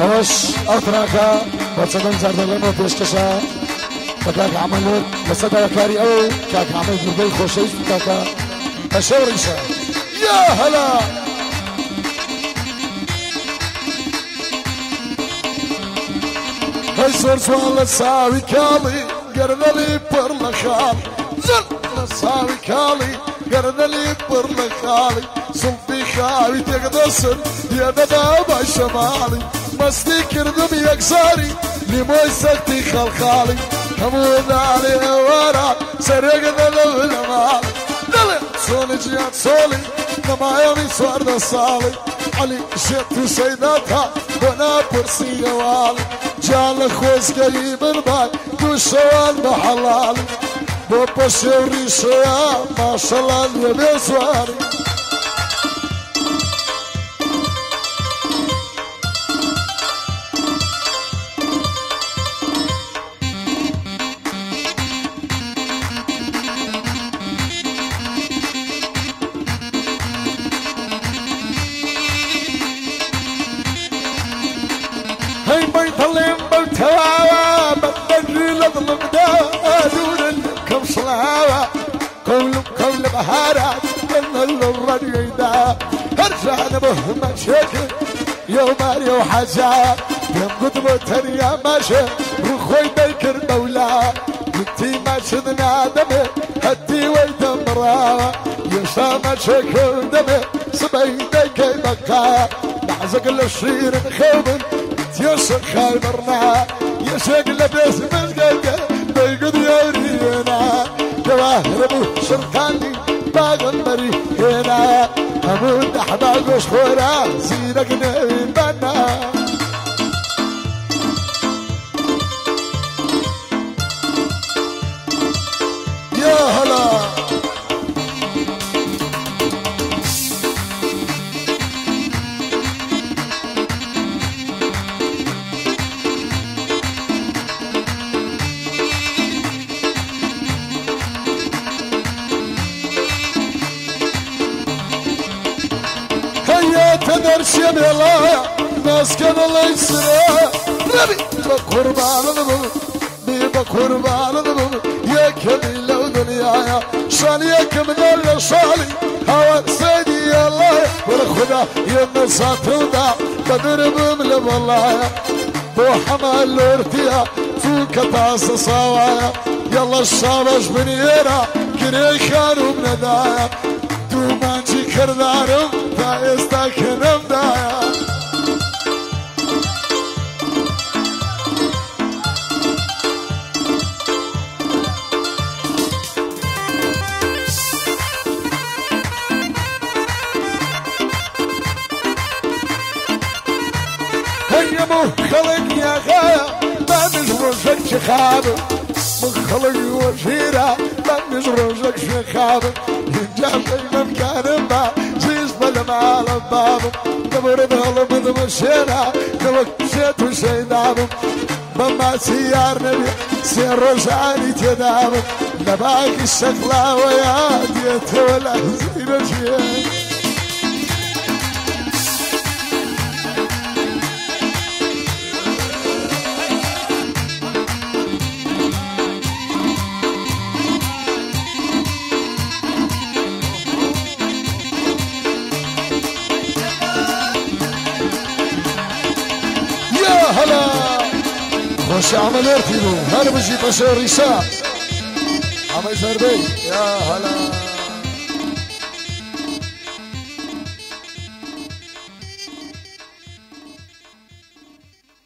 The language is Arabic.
اوش اتراكا بتصدم زرد لما بيشكشا فكاك عملت لصدر كاري او كاك عمل قلبي خوشيش فكاكا اشوريشا يا هلا هاي صور سوال ساوي كالي قرد لي برلخالي زل ساوي كالي قرد لي برلخالي صلبي خاوي تقدسن يا دبابا شمالي مستي كردم يكساري لموي سكتي خلخالي كمود علي ورا سرقنا للمال دلي صوني جيات صولي نمايامي سوارد صالي علي شتو سيداتها وانا برسي والي جال خوز قريب الباي دوشوان بحلالي بابا شوري شيا ما شاء الله اليبي سواري هاي بيطلين بالتواوى بدري لظلم دادون كم صلاوى كل بهارات من الرجل دا هرجعنا بهم شكل يوم ماريو حزا يوم قدمو تريا ماشي روخوي بيكر مولا انتي ما شدنا دمي هدي ويدم راوى يسامى شكل دمي سبيدي كي بقى نعزق الشير نخوبن يسق خايبرنا يسق لبس مسقلقة بيقض يورينا جواهر ابو شرطاني باغنبري هنا همود احباق وشخورا زينك نبي بنا يا هلا تدرش يا بلايا ناس كان الله يسرى ربي بقربان ذنب بقربان ذنب يا كمل لو دنيايا شالي كمل شالي هوا سيدي يا الله والخدا يا النسات ودا بدرب من والله بو حمل ارتيا فوق تاس صوايا يلا الشابش بنيرا كري خانو بندايا دومانجي كردارم تا استاكنم دايا هيا مخلق يا غاية ما نجرجك شخابة مخلق وشيرة ما نجرجك شخابة ينجاب دايما كان با جيس بالمال بابو دبر بهلم دمشينا دوكشت وشينابو ماما سيار نبي سير رجعني تدابو نباك الشكلا ويا ديت ولا زين شيء هلا خوش عمل ارتبو هربجي بشر ريشا عمل زربي يا هلا